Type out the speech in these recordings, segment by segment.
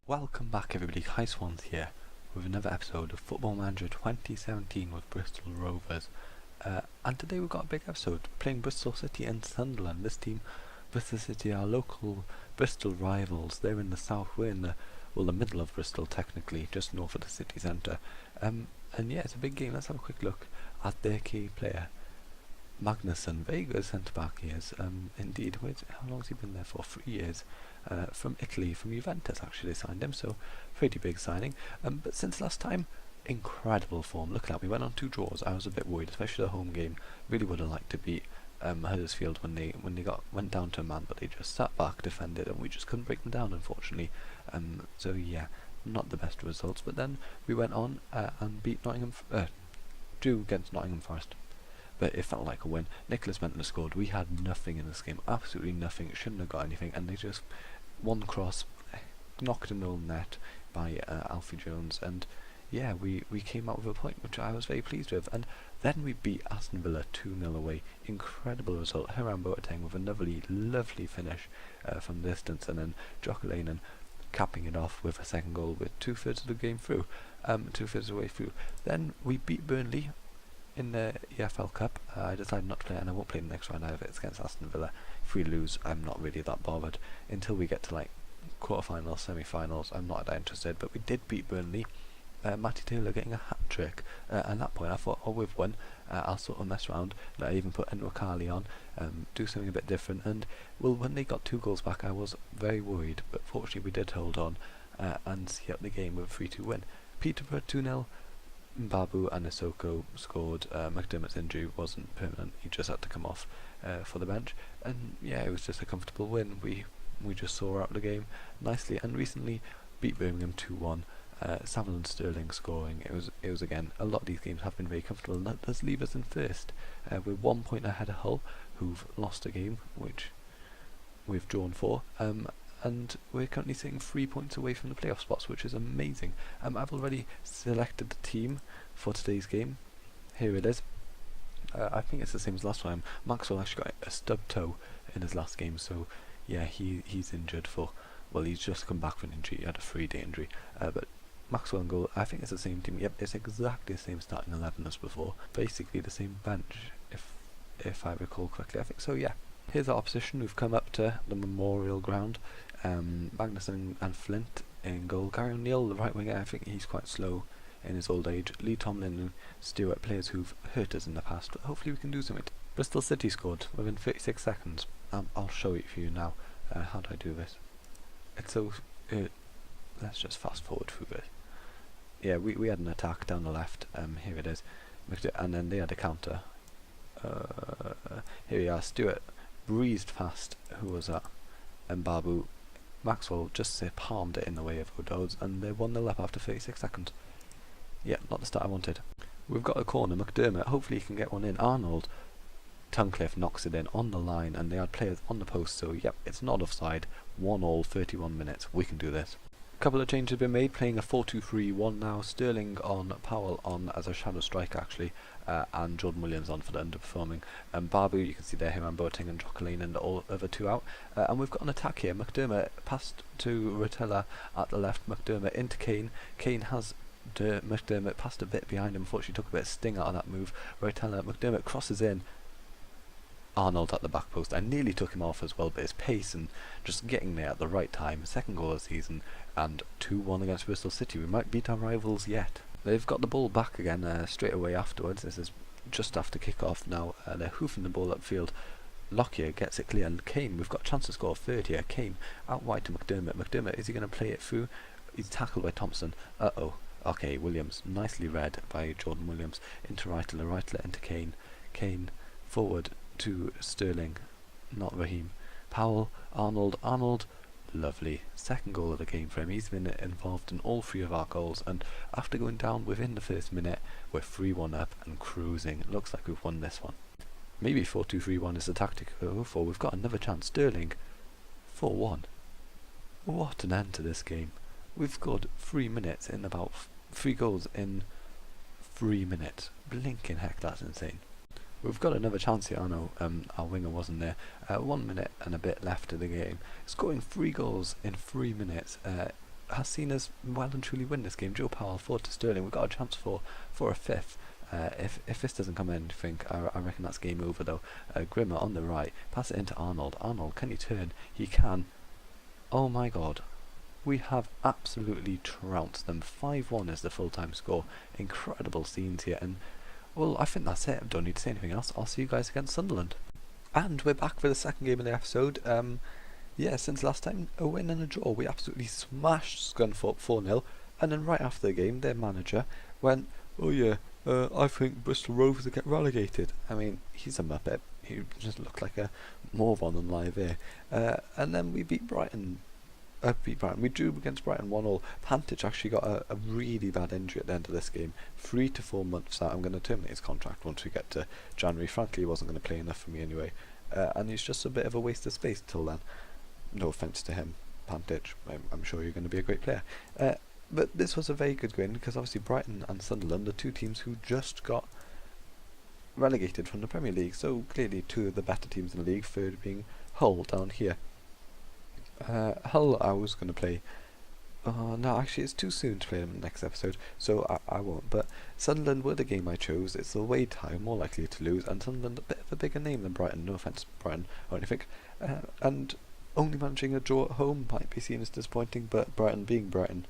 Welcome back everybody, Kai Swans here with another episode of Football Manager 2017 with Bristol Rovers. And today we've got a big episode, playing Bristol City and Sunderland. This team, Bristol City, are local Bristol rivals. They're in the south, we're in the middle of Bristol technically, just north of the city centre. And yeah, it's a big game. Let's have a quick look at their key player. Magnusson, very good centre-back he is, indeed. How long has he been there for? 3 years. From Italy, from Juventus actually signed him, so pretty big signing. But since last time, incredible form. Look at that, we went on 2 draws. I was a bit worried, especially the home game. Really would have liked to beat Huddersfield when they went down to a man, but they just sat back, defended, and we just couldn't break them down, unfortunately. So yeah, not the best results. But then we went on and beat drew against Nottingham Forest. But it felt like a win. Nicholas Bentner scored. We had nothing in this game, absolutely nothing. Shouldn't have got anything, and they just one cross knocked in the net by Alfie Jones, and yeah, we came out with a point, which I was very pleased with. And then we beat Aston Villa 2-0 away. Incredible result. Hiram Boateng with another lovely finish from distance, and then Jocalainen capping it off with a second goal with 2/3 of the game through, 2/3 of the way through. Then we beat Burnley in the EFL Cup. I decided not to play, and I won't play the next round either. It's against Aston Villa. If we lose, I'm not really that bothered. Until we get to like quarterfinals, semi-finals, I'm not that interested. But we did beat Burnley. Matty Taylor getting a hat-trick. At that point I thought, oh, we've won. I'll sort of mess around. I even put Nwakali on, do something a bit different. And well, when they got 2 goals back, I was very worried, but fortunately we did hold on and see out the game with a 3-2 win. Peterborough 2-0. Babu and Isoko scored. McDermott's injury wasn't permanent, he just had to come off for the bench, and yeah, it was just a comfortable win. We just saw out the game nicely, and recently beat Birmingham 2-1. Saville and Sterling scoring. It was again, a lot of these games have been very comfortable, and that does leave us in first. We're 1 point ahead of Hull, who've lost a game, which we've drawn for. And we're currently sitting 3 points away from the playoff spots, which is amazing. I've already selected the team for today's game. Here it is. I think it's the same as last time. Maxwell actually got a stub toe in his last game, so yeah, he's injured for, well, he's just come back from an injury. He had a 3-day injury. But Maxwell and goal, I think it's the same team. Yep, it's exactly the same starting 11 as before. Basically the same bench, if I recall correctly. I think so, yeah. Here's our opposition. We've come up to the Memorial Ground. Magnusson and Flint in goal. Gary O'Neill, the right winger, I think he's quite slow in his old age. Lee Tomlin and Stewart, players who've hurt us in the past, but hopefully we can do something. Bristol City scored within 36 seconds. I'll show it for you now. How do I do this? It's so... let's just fast forward through this. Yeah, we had an attack down the left. Here it is. And then they had a counter. Here we are. Stewart breezed past. Who was that? And Babu. Maxwell just palmed it in the way of O'Dowd's, and they're 1-0 up after 36 seconds. Yeah, not the start I wanted. We've got a corner. McDermott, hopefully he can get one in. Arnold. Tunnicliffe knocks it in on the line, and they had players on the post, so yep, it's not offside. 1-1, 31 minutes. We can do this. A couple of changes have been made, playing a 4-2-3-1 now. Sterling on, Powell on as a shadow striker actually, and Jordan Williams on for the underperforming. Babu, you can see there, him and Boateng and Jocalainen and the all other 2 out. And we've got an attack here. McDermott passed to Rotella at the left. McDermott into Kane. Kane has McDermott passed a bit behind him. Unfortunately, took a bit of sting out of that move. Rotella, McDermott crosses in. Arnold at the back post. I nearly took him off as well, but his pace and just getting there at the right time. Second goal of the season, and 2-1 against Bristol City. We might beat our rivals yet. They've got the ball back again straight away afterwards. This is just after kick-off now. They're hoofing the ball upfield. Lockyer gets it clear, and Kane, we've got a chance to score a third here. Kane out wide to McDermott. McDermott, is he going to play it through? He's tackled by Thompson. Uh-oh. Okay, Williams, nicely read by Jordan Williams. Into Reitler into Kane. Kane forward to Sterling, not Raheem. Powell, Arnold, lovely. Second goal of the game for him. He's been involved in all 3 of our goals, and after going down within the first minute, we're 3-1 up and cruising. It looks like we've won this one. Maybe 4-2-3-1 is the tactic to go for. We've got another chance. Sterling, 4-1. What an end to this game. We've scored 3 minutes in about 3 goals in 3 minutes. Blinking heck, that's insane. We've got another chance here. I know our winger wasn't there. 1 minute and a bit left of the game. Scoring 3 goals in 3 minutes. has seen us well and truly win this game. Joe Powell forward to Sterling. We've got a chance for a fifth. If this doesn't come in, I reckon that's game over though. Grimmer on the right, pass it into Arnold. Arnold, can he turn? He can. Oh my god. We have absolutely trounced them. 5-1 is the full-time score. Incredible scenes here, and well, I think that's it. I don't need to say anything else. I'll see you guys against Sunderland. And we're back for the second game of the episode. Yeah, since last time, a win and a draw. We absolutely smashed Scunthorpe 4-0, and then right after the game, their manager went, oh yeah, I think Bristol Rovers will get relegated. I mean, he's a muppet. He just looked like a moron on live air. And then we beat Brighton. We drew against Brighton 1-0. Pantic actually got a really bad injury at the end of this game. 3 to 4 months out. I'm going to terminate his contract once we get to January. Frankly, he wasn't going to play enough for me anyway. And he's just a bit of a waste of space till then. No offence to him, Pantic. I'm sure you're going to be a great player. But this was a very good win because obviously Brighton and Sunderland are two teams who just got relegated from the Premier League. So clearly two of the better teams in the league, third being Hull down here. Hull I was going to play. No, actually it's too soon to play them in the next episode, so I won't. But Sunderland were the game I chose. It's the away tie, more likely to lose, and Sunderland a bit of a bigger name than Brighton. No offence, Brighton or anything. And only managing a draw at home might be seen as disappointing, but Brighton being Brighton,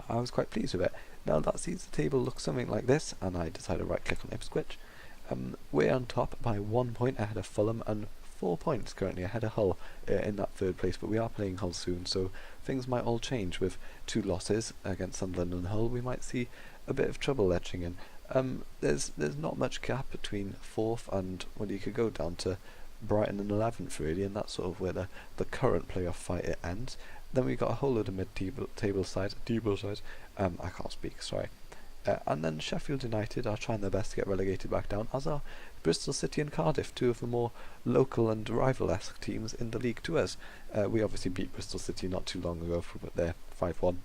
I was quite pleased with it. Now that sees the table look something like this, and I decided to right click on Ipswich. We're on top by 1 point ahead of Fulham and 4 points currently ahead of Hull in that third place, but we are playing Hull soon, so things might all change. With 2 losses against Sunderland and Hull, we might see a bit of trouble etching in. There's not much gap between 4th and, well, you could go down to Brighton and 11th really, and that's sort of where the current playoff fight it ends. Then we've got a whole load of mid-table sides, I can't speak, sorry. And then Sheffield United are trying their best to get relegated back down, as are Bristol City and Cardiff, two of the more local and rival-esque teams in the league to us. We obviously beat Bristol City not too long ago for their 5-1.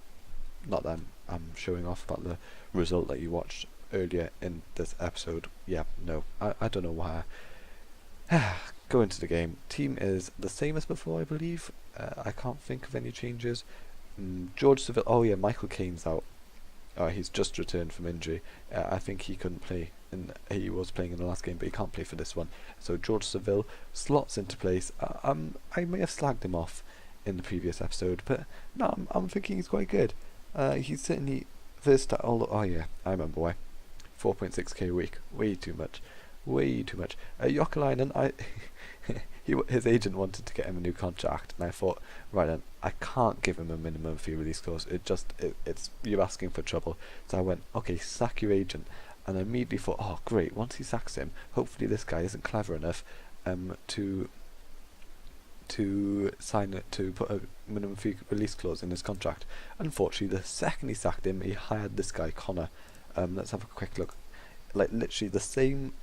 Not that I'm showing off about the result that you watched earlier in this episode. Yeah, no, I don't know why. Go into the game. Team is the same as before, I believe. I can't think of any changes. George Seville. Oh yeah, Michael Caine's out. He's just returned from injury. I think he couldn't play. He was playing in the last game, but he can't play for this one. So George Seville slots into place. I may have slagged him off in the previous episode, but no, I'm thinking he's quite good. He's certainly versatile. Oh yeah, I remember why. 4.6k a week. Way too much. Way too much. Jokelainen, his agent wanted to get him a new contract, and I thought, right then, I can't give him a minimum fee release clause. It's you're asking for trouble. So I went, okay, sack your agent, and I immediately thought, oh great, once he sacks him, hopefully this guy isn't clever enough to sign it, to put a minimum fee release clause in his contract. Unfortunately, the second he sacked him, he hired this guy Connor. Let's have a quick look. Like literally the same.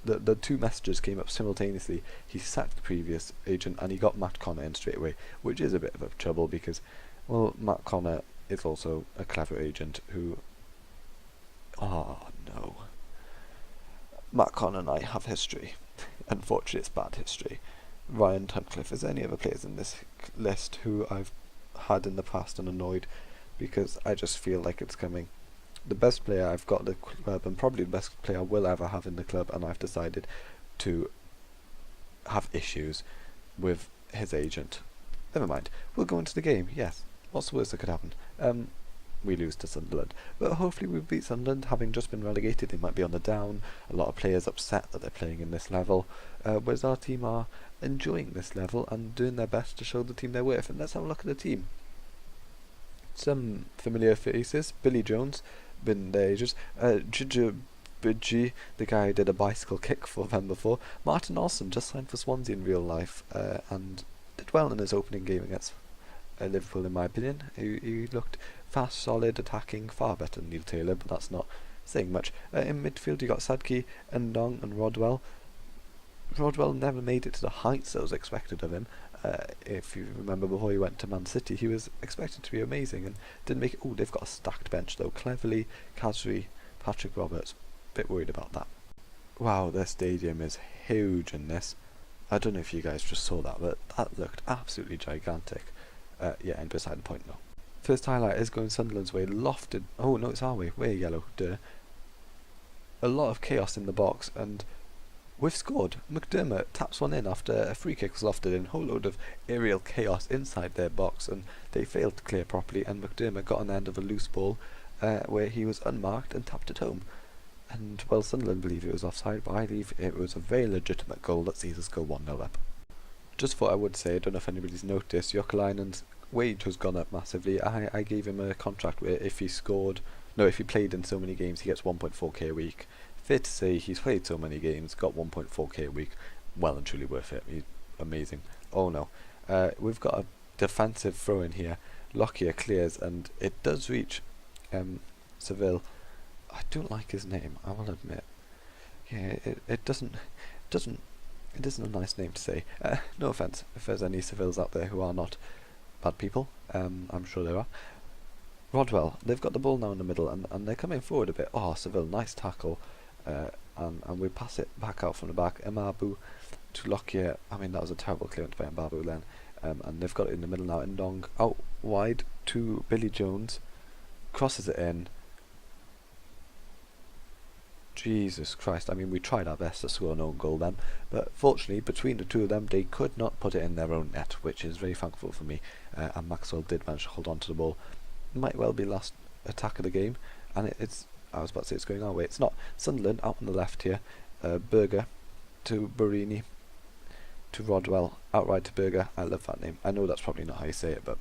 The 2 messages came up simultaneously. He sacked the previous agent and he got Matt Connor in straight away, which is a bit of a trouble because, well, Matt Connor is also a clever agent who... Oh no. Matt Connor and I have history. Unfortunately, it's bad history. Ryan Tunnicliffe. Is there any other players in this list who I've had in the past and annoyed because I just feel like it's coming? The best player I've got at the club, and probably the best player I will ever have in the club, and I've decided to have issues with his agent. Never mind. We'll go into the game. Yes. What's the worst that could happen? We lose to Sunderland. But hopefully we beat Sunderland. Having just been relegated, they might be on the down. A lot of players upset that they're playing in this level. Whereas our team are enjoying this level and doing their best to show the team their worth. And let's have a look at the team. Some familiar faces. Billy Jones. Been there ages. Gigi Bidgie, the guy who did a bicycle kick for them before. Martin Olsen just signed for Swansea in real life and did well in his opening game against Liverpool, in my opinion. He looked fast, solid, attacking, far better than Neil Taylor, but that's not saying much. In midfield you got Sadki, Ndong and Rodwell. Rodwell never made it to the heights that was expected of him. If you remember, before he went to Man City, he was expected to be amazing and didn't make it. Oh, they've got a stacked bench though. Cleverly, Kasri, Patrick Roberts. Bit worried about that. Wow, their stadium is huge in this. I don't know if you guys just saw that, but that looked absolutely gigantic. Yeah, and beside the point though. First highlight is going Sunderland's way. Lofted. Oh no, it's our way. We're yellow. Duh. A lot of chaos in the box, and we've scored. McDermott taps one in after a free kick was lofted in. Whole load of aerial chaos inside their box, and they failed to clear properly. And McDermott got on the end of a loose ball where he was unmarked and tapped it home. And well, Sunderland believe it was offside, but I believe it was a very legitimate goal that sees us go 1-0 up. Just thought I would say, I don't know if anybody's noticed, Jokalainen's wage has gone up massively. I gave him a contract where if he played in so many games, he gets 1.4k a week. Fair to say, he's played so many games, got 1.4k a week. Well and truly worth it. He's amazing. Oh no. We've got a defensive throw in here. Lockyer clears, and it does reach Seville. I don't like his name, I will admit. Yeah, it isn't a nice name to say. No offence if there's any Sevilles out there who are not bad people. I'm sure there are. Rodwell, they've got the ball now in the middle, and they're coming forward a bit. Oh, Seville, nice tackle. And we pass it back out from the back. Mbabu to Lockyer. I mean, that was a terrible clearance by Mbabu then. And they've got it in the middle now. Ndong out wide to Billy Jones. Crosses it in. Jesus Christ, I mean, we tried our best to score an own goal then, but fortunately between the two of them they could not put it in their own net, which is very thankful for me. And Maxwell did manage to hold on to the ball. Might well be last attack of the game, and I was about to say it's going our way. It's not. Sunderland out on the left here. Berger to Borini to Rodwell, outright to Berger. I love that name. I know that's probably not how you say it, but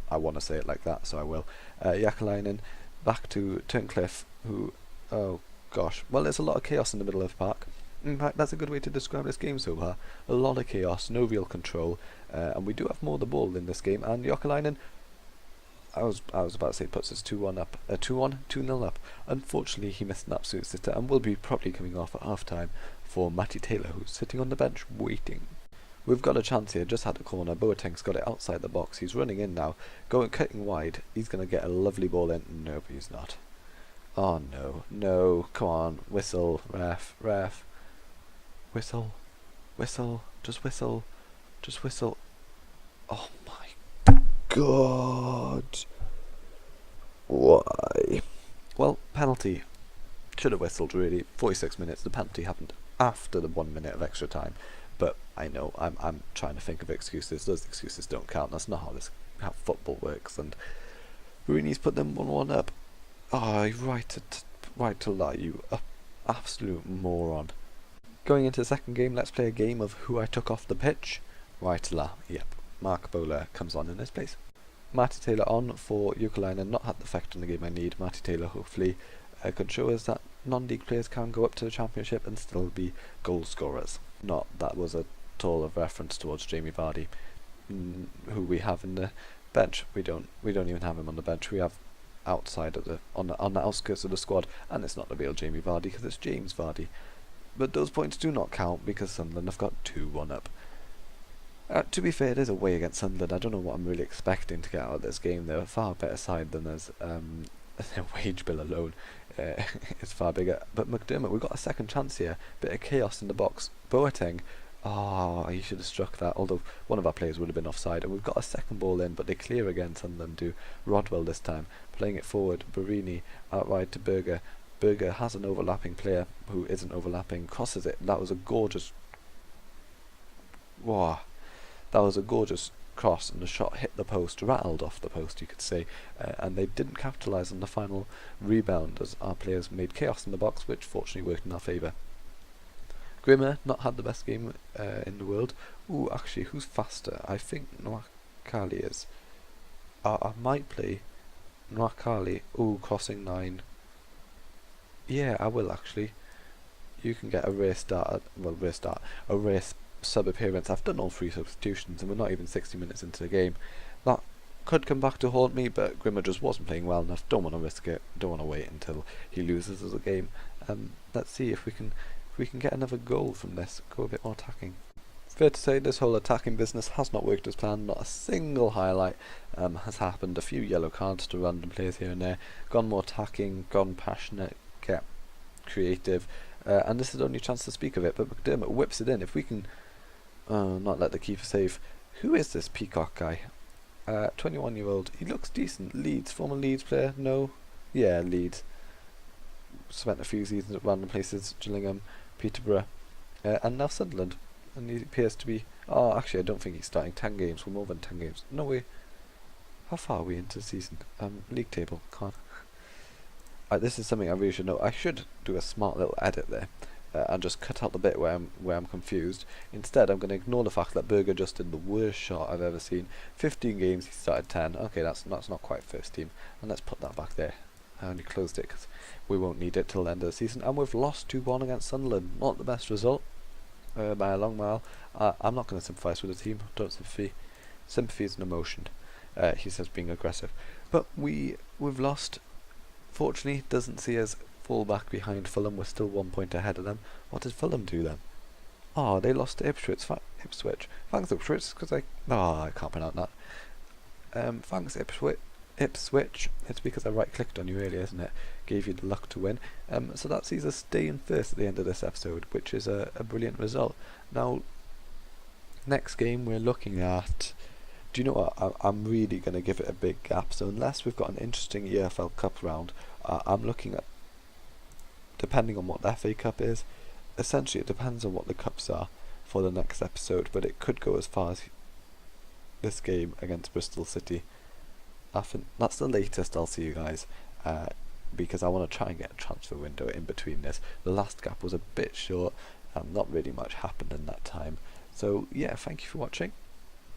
I want to say it like that, so I will. Jokalainen back to Turncliffe, who, oh gosh, well, there's a lot of chaos in the middle of the park. In fact, that's a good way to describe this game so far. A lot of chaos, no real control, and we do have more of the ball in this game. And Jokalainen, I was about to say, puts us 2-1 up, 2-0 up. Unfortunately, he missed an absolute sitter, and will be probably coming off at half time for Matty Taylor, who's sitting on the bench waiting. We've got a chance here, just had a corner. Boateng's got it outside the box. He's running in now, cutting wide. He's going to get a lovely ball in. No, but he's not. Oh no, come on, whistle, ref, whistle, just whistle. Oh my god, why? Well, penalty, should have whistled really. 46 minutes, the penalty happened after the 1 minute of extra time, but I know, I'm trying to think of excuses. Those excuses don't count. That's not how football works, and Rooney's put them 1-1 up. Oh, right to lie, you absolute moron. Going into the second game, let's play a game of who I took off the pitch. Right to lie, yep. Mark Bowler comes on in this place. Matty Taylor on for Jokalainen, not had the effect on the game I need. Matty Taylor hopefully could show us that non-league players can go up to the championship and still be goal scorers. Not that was at all of reference towards Jamie Vardy, who we have in the bench. We don't even have him on the bench. We have outside of on the outskirts of the squad, and it's not the real Jamie Vardy because it's James Vardy. But those points do not count because Sunderland have got 2-1 up. To be fair, it is away against Sunderland. I don't know what I'm really expecting to get out of this game. They're a far better side than us. Their wage bill alone is far bigger. But McDermott, we've got a second chance here. Bit of chaos in the box. Boateng, he should have struck that, although one of our players would have been offside. And we've got a second ball in, but they clear again. Sunderland do. Rodwell this time, playing it forward. Borini outright to Berger. Berger has an overlapping player who isn't overlapping, crosses it. That was a gorgeous... Wow. That was a gorgeous cross, and the shot hit the post, rattled off the post, you could say, and they didn't capitalise on the final rebound as our players made chaos in the box, which fortunately worked in our favour. Grimmer, not had the best game in the world. Ooh, actually, who's faster? I think Nwakali is. I might play Nwakali. Ooh, crossing 9. Yeah, I will actually. You can get a race sub appearance. I've done all 3 substitutions and we're not even 60 minutes into the game. That could come back to haunt me, but Grimmer just wasn't playing well enough. Don't want to risk it. Don't want to wait until he loses as a game. Let's see if we can get another goal from this. Go a bit more attacking. Fair to say this whole attacking business has not worked as planned. Not a single highlight has happened. A few yellow cards to random players here and there. Gone more attacking, gone passionate, get creative, and this is the only chance to speak of it. But McDermott whips it in. If we can not let the keeper save. Who is this Peacock guy? 21-year-old. He looks decent. Leeds, former Leeds player. No, yeah, Leeds. Spent a few seasons at random places: Gillingham, Peterborough, and now Sunderland. And he appears to be. Oh, actually, I don't think he's starting 10 games. We're more than 10 games. No way. How far are we into the season? League table. Can't. This is something I really should know. I should do a smart little edit there. And just cut out the bit where I'm confused. Instead, I'm going to ignore the fact that Berger just did the worst shot I've ever seen. 15 games, he started 10. Okay, that's not quite first team. And let's put that back there. I only closed it because we won't need it till the end of the season. And we've lost 2-1 against Sunderland. Not the best result by a long mile. I'm not going to sympathise with the team. Don't sympathy. Sympathy is an emotion. He says being aggressive. But we've lost. Fortunately, doesn't see us fall back behind Fulham. We're still 1 point ahead of them. What did Fulham do then? Oh, they lost to Ipswich. Thanks Ipswich, because I can't pronounce that. Thanks Ipswich. It's because I right-clicked on you earlier, isn't it? Gave you the luck to win. So that sees us staying first at the end of this episode, which is a brilliant result. Now, next game we're looking at. Do you know what? I'm really going to give it a big gap. So unless we've got an interesting EFL Cup round, I'm looking at, depending on what the FA Cup is, essentially it depends on what the cups are for the next episode, but it could go as far as this game against Bristol City. I think that's the latest I'll see you guys, because I want to try and get a transfer window in between this. The last gap was a bit short, and not really much happened in that time. So yeah, thank you for watching.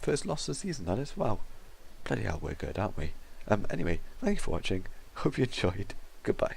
First loss of the season, that is. Wow, bloody hell, we're good, aren't we? Anyway, thank you for watching. Hope you enjoyed. Goodbye.